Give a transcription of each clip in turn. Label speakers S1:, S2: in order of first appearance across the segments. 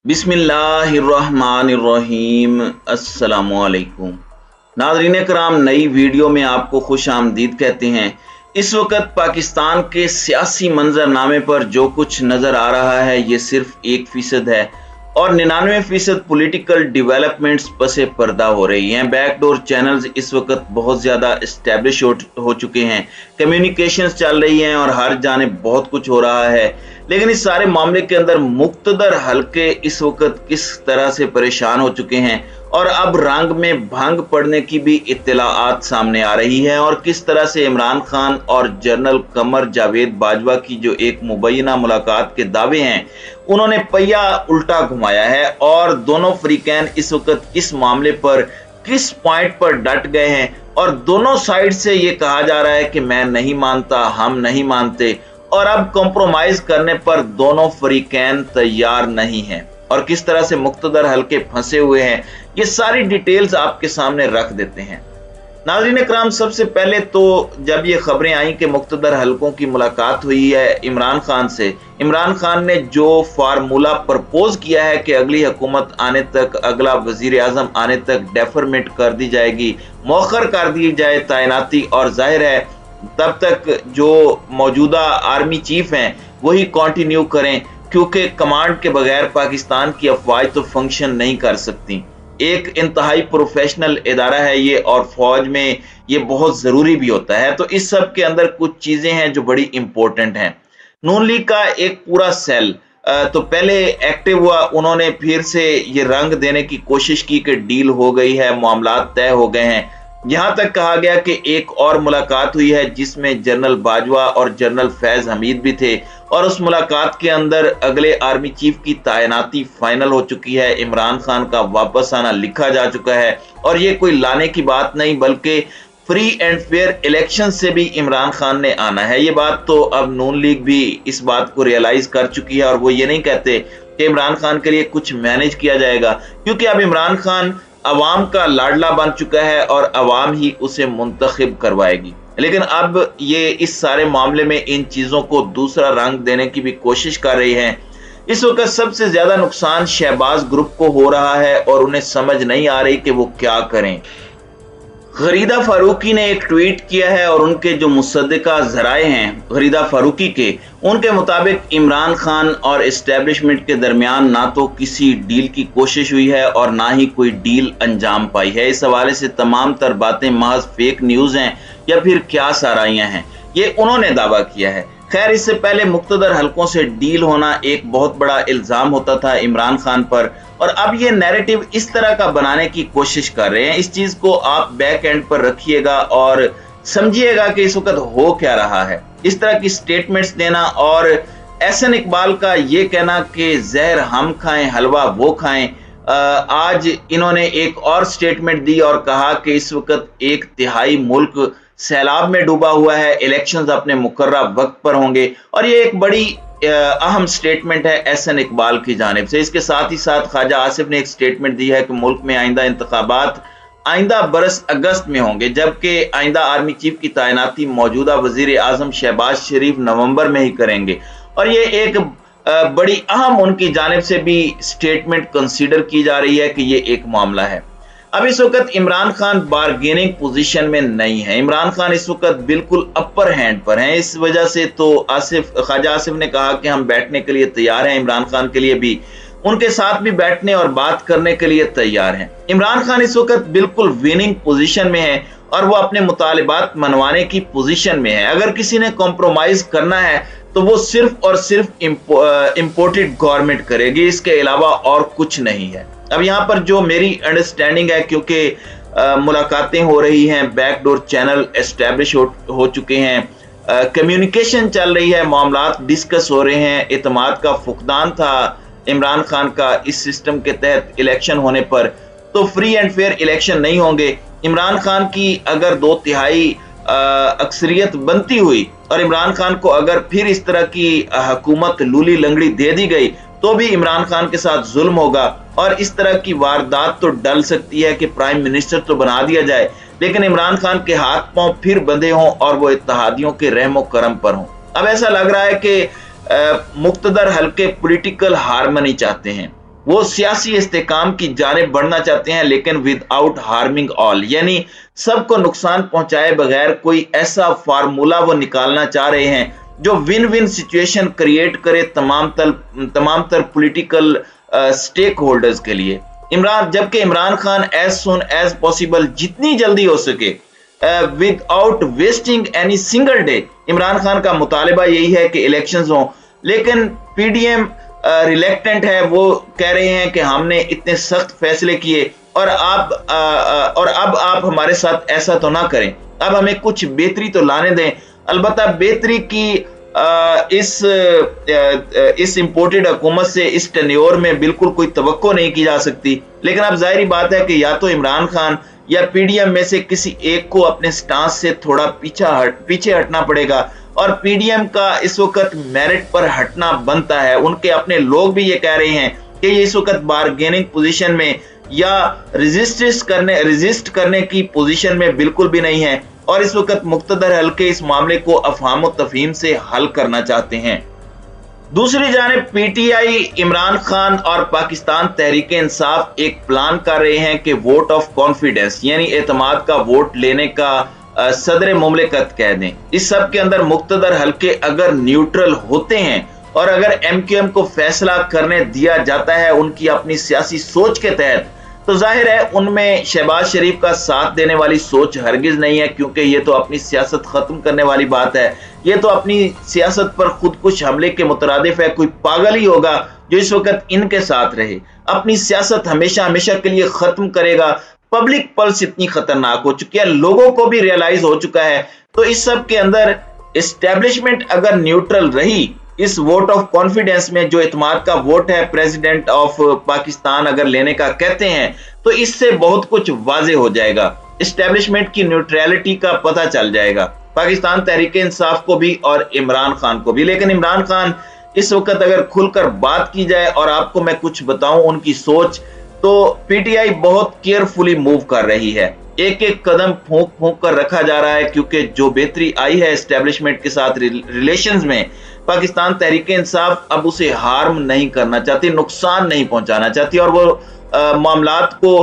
S1: बिस्मिल्लाहिर्रहमानिर्रहीम। अस्सलामुअलैकुम नाज़रीन कराम, नई वीडियो में आपको खुश आमदीद कहते हैं। इस वक्त पाकिस्तान के सियासी मंजरनामे पर जो कुछ नज़र आ रहा है ये सिर्फ 1% है और 99% पॉलिटिकल डेवलपमेंट्स पसे पर्दा हो रही हैं। बैकडोर चैनल्स इस वक्त बहुत ज़्यादा इस्टेब्लिश हो चुके हैं, कम्युनिकेशंस चल रही हैं और हर जानिब बहुत कुछ हो रहा है। लेकिन इस सारे मामले के अंदर मुक्तदर हलके इस वक्त किस तरह से परेशान हो चुके हैं और अब रंग में भंग पड़ने की भी इत्तलाआत सामने आ रही है और किस तरह से इमरान खान और जनरल कमर जावेद बाजवा की जो एक मुबैना मुलाकात के दावे हैं उन्होंने पहिया उल्टा घुमाया है और दोनों फरीकैन इस वक्त इस मामले पर किस पॉइंट पर डट गए हैं और दोनों साइड से ये कहा जा रहा है कि मैं नहीं मानता, हम नहीं मानते और अब कॉम्प्रोमाइज करने पर दोनों फरीकैन तैयार नहीं हैं और किस तरह से मुक्तदर हलके फंसे हुए हैं ये सारी डिटेल्स आपके सामने रख देते हैं। नाज़रीन इकराम, सबसे पहले तो जब ये खबरें आई कि मुक्तदर हलकों की मुलाकात हुई है इमरान खान से, इमरान खान ने जो फार्मूला प्रपोज किया है कि अगली हुकूमत आने तक, अगला वजीर आजम आने तक डेफरमेंट कर दी जाएगी, मौखर कर दी जाए तैनाती और जाहिर है तब तक जो मौजूदा आर्मी चीफ हैं वही कंटिन्यू करें क्योंकि कमांड के बगैर पाकिस्तान की अफवाज तो फंक्शन नहीं कर सकती। एक इंतहाई प्रोफेशनल इदारा है ये और फौज में ये बहुत ज़रूरी भी होता है। तो इस सब के अंदर कुछ चीज़ें हैं जो बड़ी इंपॉर्टेंट हैं। नून लीग का एक पूरा सेल तो पहले एक्टिव हुआ, उन्होंने फिर से ये रंग देने की कोशिश की कि डील हो गई है, मामलात तय हो गए हैं। यहाँ तक कहा गया कि एक और मुलाकात हुई है जिसमें जनरल बाजवा और जनरल फैज हमीद भी थे और उस मुलाकात के अंदर अगले आर्मी चीफ की तैनाती फाइनल हो चुकी है, इमरान खान का वापस आना लिखा जा चुका है और ये कोई लाने की बात नहीं बल्कि फ्री एंड फेयर इलेक्शन से भी इमरान खान ने आना है। ये बात तो अब नून लीग भी इस बात को रियलाइज कर चुकी है और वो ये नहीं कहते कि इमरान खान के लिए कुछ मैनेज किया जाएगा क्योंकि अब इमरान खान अवाम का लाडला बन चुका है और अवाम ही उसे मुंतखब करवाएगी। लेकिन अब ये इस सारे मामले में इन चीजों को दूसरा रंग देने की भी कोशिश कर रही हैं। इस वक्त सबसे ज्यादा नुकसान शहबाज ग्रुप को हो रहा है और उन्हें समझ नहीं आ रही कि वो क्या करें। गरीदा फारूकी ने एक ट्वीट किया है और उनके जो मुसद्दिका ज़राए हैं गरीदा फारूकी के, उनके मुताबिक इमरान खान और एस्टेब्लिशमेंट के दरमियान ना तो किसी डील की कोशिश हुई है और ना ही कोई डील अंजाम पाई है। इस हवाले से तमाम तर बातें महज फेक न्यूज़ हैं या फिर क्या साराइयाँ हैं, ये उन्होंने दावा किया है। खैर, इससे पहले मुक्तदर हलकों से डील होना एक बहुत बड़ा इल्ज़ाम होता था इमरान खान पर और अब ये नैरेटिव इस तरह का बनाने की कोशिश कर रहे हैं। इस चीज़ को आप बैक एंड पर रखिएगा और समझिएगा कि इस वक्त हो क्या रहा है। इस तरह की स्टेटमेंट्स देना और एहसन इकबाल का ये कहना कि जहर हम खाएं हलवा वो खाएं, आज इन्होंने एक और स्टेटमेंट दी और कहा कि इस वक्त 1/3 मुल्क सैलाब में डूबा हुआ है, इलेक्शंस अपने मुकर्रर वक्त पर होंगे और ये एक बड़ी अहम स्टेटमेंट है एहसन इकबाल की जानिब से। इसके साथ ही साथ ख्वाजा आसिफ ने एक स्टेटमेंट दी है कि मुल्क में आइंदा इंतखाबात आइंदा बरस अगस्त में होंगे जबकि आइंदा आर्मी चीफ की तैनाती मौजूदा वजीर आजम शहबाज शरीफ नवंबर में ही करेंगे और ये एक बड़ी अहम उनकी जानिब से भी स्टेटमेंट कंसीडर की जा रही है कि ये एक मामला है। अब इस वक्त इमरान खान बार्गेनिंग पोजीशन में नहीं है, इमरान खान इस वक्त बिल्कुल अपर हैंड पर हैं। इस वजह से तो ख्वाजा आसिफ ने कहा कि हम बैठने के लिए तैयार हैं, इमरान खान के लिए भी, उनके साथ भी बैठने और बात करने के लिए तैयार हैं। इमरान खान इस वक्त बिल्कुल विनिंग पोजीशन में है और वो अपने मुतालिबात मनवाने की पोजीशन में है। अगर किसी ने कॉम्प्रोमाइज करना है तो वो सिर्फ और सिर्फ इंपोर्टेड गवर्नमेंट करेगी, इसके अलावा और कुछ नहीं है। अब यहाँ पर जो मेरी अंडरस्टैंडिंग है, क्योंकि मुलाकातें हो रही हैं, बैकडोर चैनल एस्टेब्लिश हो चुके हैं, कम्युनिकेशन चल रही है, मामलात डिस्कस हो रहे हैं, एतमाद का फुकदान था इमरान खान का इस सिस्टम के तहत इलेक्शन होने पर, तो फ्री एंड फेयर इलेक्शन नहीं होंगे। इमरान खान की अगर 2/3 अक्सरियत बनती हुई और इमरान खान को अगर फिर इस तरह की हुकूमत लूली लंगड़ी दे दी गई तो भी इमरान खान के साथ जुल्म होगा और इस तरह की वारदात तो डल सकती है कि प्राइम मिनिस्टर तो बना दिया जाए लेकिन इमरान खान के हाथ पांव फिर बंधे हों और वो इत्तेहादियों के रहमो करम पर हों। अब ऐसा लग रहा है कि मुक्तदर हल्के पॉलिटिकल हार्मनी चाहते हैं वो सियासी इस्तेकाम की जानिब बढ़ना चाहते हैं, लेकिन विदाउट हार्मिंग ऑल, यानी सबको नुकसान पहुंचाए बगैर कोई ऐसा फार्मूला वो निकालना चाह रहे हैं जो विन विन सिचुएशन क्रिएट करे तमाम तर पॉलिटिकल स्टेक होल्डर्स के लिए। जबकि Imran Khan as soon as possible, जितनी जल्दी हो सके, without wasting any single day, Imran Khan का मुतालिबा यही है कि इलेक्शंस हों। लेकिन पीडीएम रिलेक्टेंट है, वो कह रहे हैं कि हमने इतने सख्त फैसले किए और अब आप हमारे साथ ऐसा तो ना करें, अब हमें कुछ बेहतरी तो लाने दें। अलबत्ता बेहतरी की इस इंपोर्टेड हुकूमत से इस टेन्योर में बिल्कुल कोई तवक्को नहीं की जा सकती। लेकिन अब जाहिर बात है कि या तो इमरान खान या पीडीएम में से किसी एक को अपने स्टांस से थोड़ा पीछे हटना पड़ेगा, और पीडीएम का इस वक्त मेरिट पर हटना बनता है। उनके अपने लोग भी ये कह रहे हैं कि ये इस वक्त बार्गेनिंग पोजीशन में या रेजिस्ट करने की पोजीशन में बिल्कुल भी नहीं है, और इस वक्त मुक्तदर हल्के इस मामले को अफहाम और तफहीम से हल करना चाहते हैं। दूसरी जानिब पीटीआई, इमरान खान और पाकिस्तान तहरीक इंसाफ एक प्लान कर रहे हैं कि वोट ऑफ कॉन्फिडेंस, यानी एतमाद का वोट लेने का सदर मुमलिकत कह दें। इस सब के अंदर मुक्तदर हल्के अगर न्यूट्रल होते हैं और अगर एमक्यूएम को फैसला करने दिया जाता है उनकी अपनी सियासी सोच के तहत, तो जाहिर है उनमें शहबाज शरीफ का साथ देने वाली सोच हरगिज नहीं है, क्योंकि ये तो अपनी सियासत खत्म करने वाली बात है। ये तो अपनी सियासत पर खुदकुश हमले के मुतरादिफ है। कोई पागल ही होगा जो इस वक्त इनके साथ रहे, अपनी सियासत हमेशा हमेशा के लिए खत्म करेगा। पब्लिक पल्स इतनी खतरनाक हो चुकी है, लोगों को भी रियलाइज हो चुका है। तो इस सब के अंदर एस्टेब्लिशमेंट अगर न्यूट्रल रही इस वोट ऑफ कॉन्फिडेंस में, जो इत्माद का वोट है प्रेसिडेंट ऑफ पाकिस्तान अगर लेने का कहते हैं, तो इससे बहुत कुछ वाजे हो जाएगा, एस्टेब्लिशमेंट की न्यूट्रलिटी का पता चल जाएगा पाकिस्तान तहरीक इंसाफ को भी और इमरान खान को भी। लेकिन इमरान खान इस वक्त अगर खुलकर बात की जाए और आपको मैं कुछ बताऊं उनकी सोच, तो पीटीआई बहुत केयरफुली मूव कर रही है, एक एक कदम फूंक फूंक कर रखा जा रहा है, क्योंकि जो बेहतरी आई है एस्टेब्लिशमेंट के साथ रिलेशंस में, पाकिस्तान तहरीक इंसाफ अब उसे हार्म नहीं करना चाहती, नुकसान नहीं पहुंचाना चाहती, और वो मामलात को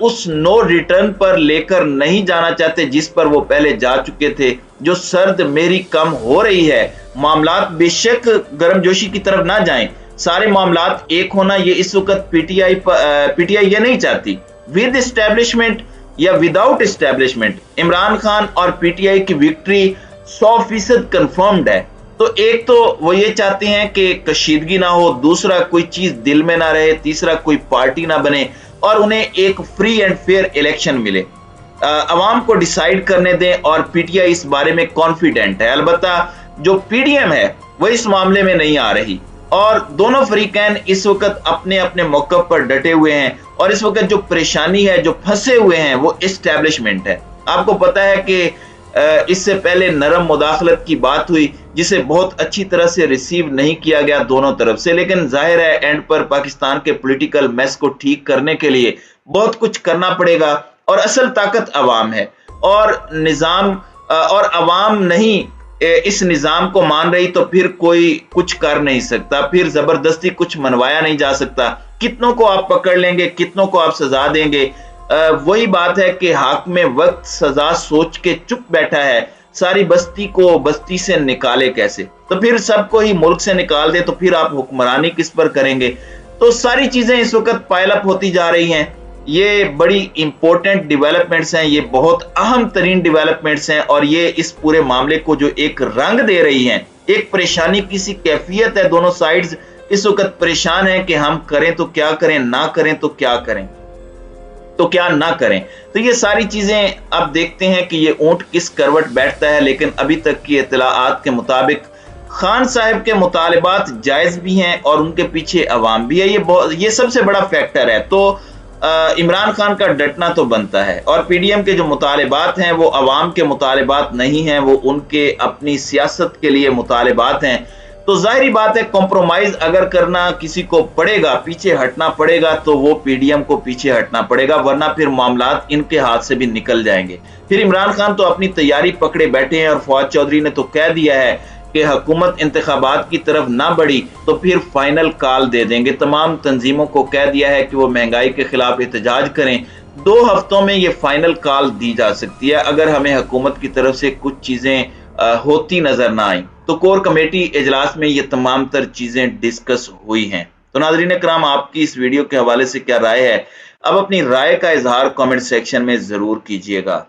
S1: उस नो रिटर्न पर लेकर नहीं जाना चाहते जिस पर वो पहले जा चुके थे। जो सर्द मेरी कम हो रही है, मामलात बेशक गर्मजोशी की तरफ ना जाएं, सारे मामलात एक होना, ये इस वक्त पीटीआई ये नहीं चाहती। विद एस्टेब्लिशमेंट या विदाउट एस्टेब्लिशमेंट, इमरान खान और पीटीआई की विक्ट्री 100% कंफर्म्ड है। तो एक तो वो ये चाहते हैं कि कशीदगी ना हो, दूसरा कोई चीज दिल में ना रहे, तीसरा कोई पार्टी ना बने, और उन्हें एक फ्री एंड फेयर इलेक्शन मिले, अवाम को डिसाइड करने दें। और पीटीआई इस बारे में कॉन्फिडेंट है। अलबत्ता जो पीडीएम है वो इस मामले में नहीं आ रही, और दोनों फरीकैन इस वक्त अपने अपने मौक़िफ़ पर डटे हुए हैं, और इस वक्त जो परेशानी है, जो फंसे हुए हैं, वो एस्टेब्लिशमेंट है। आपको पता है कि इससे पहले नरम मुदाखलत की बात हुई जिसे बहुत अच्छी तरह से रिसीव नहीं किया गया दोनों तरफ से, लेकिन जाहिर है एंड पर पाकिस्तान के पॉलिटिकल मैस को ठीक करने के लिए बहुत कुछ करना पड़ेगा, और असल ताकत अवाम है, और निजाम और अवाम नहीं इस निजाम को मान रही तो फिर कोई कुछ कर नहीं सकता, फिर जबरदस्ती कुछ मनवाया नहीं जा सकता। कितनों को आप पकड़ लेंगे, कितनों को आप सजा देंगे? वही बात है कि हाकिम वक्त सजा सोच के चुप बैठा है, सारी बस्ती को बस्ती से निकाले कैसे? तो फिर सबको ही मुल्क से निकाल दे तो फिर आप हुक्मरानी किस पर करेंगे? तो सारी चीजें इस वक्त पाइल अप होती जा रही हैं। ये बड़ी इंपॉर्टेंट डेवलपमेंट्स हैं, ये बहुत अहम तरीन डेवलपमेंट्स हैं, और ये इस पूरे मामले को जो एक रंग दे रही हैं, एक परेशानी की सी कैफियत है। दोनों साइड्स इस वक्त परेशान हैं कि हम करें तो क्या करें, ना करें तो क्या करें, तो क्या ना करें। तो ये सारी चीजें अब देखते हैं कि ये ऊंट किस करवट बैठता है। लेकिन अभी तक की इत्तलाआत के मुताबिक खान साहब के मुतालिबात जायज भी हैं और उनके पीछे अवाम भी है, ये सबसे बड़ा फैक्टर है। तो इमरान खान का डटना तो बनता है, और पीडीएम के जो मुतालिबात हैं वो अवाम के मुतालिबात नहीं हैं, वो उनके अपनी सियासत के लिए मुतालिबात हैं। तो जाहिर बात है कॉम्प्रोमाइज अगर करना किसी को पड़ेगा, पीछे हटना पड़ेगा, तो वो पीडीएम को पीछे हटना पड़ेगा, वरना फिर मामलात इनके हाथ से भी निकल जाएंगे। फिर इमरान खान तो अपनी तैयारी पकड़े बैठे हैं, और फवाद चौधरी ने तो कह दिया है कि हुकूमत इंतखाबात की तरफ ना बढ़ी तो फिर फाइनल कॉल दे देंगे। तमाम तंजीमों को कह दिया है कि वो महंगाई के खिलाफ एहतजाज करें। 2 हफ्तों में ये फाइनल कॉल दी जा सकती है अगर हमें हुकूमत की तरफ से कुछ चीजें होती नजर ना आई। तो कोर कमेटी इजलास में ये तमाम तर चीजें डिस्कस हुई हैं। तो नाज़रीन कराम, आपकी इस वीडियो के हवाले से क्या राय है? अब अपनी राय का इजहार कमेंट सेक्शन में जरूर कीजिएगा।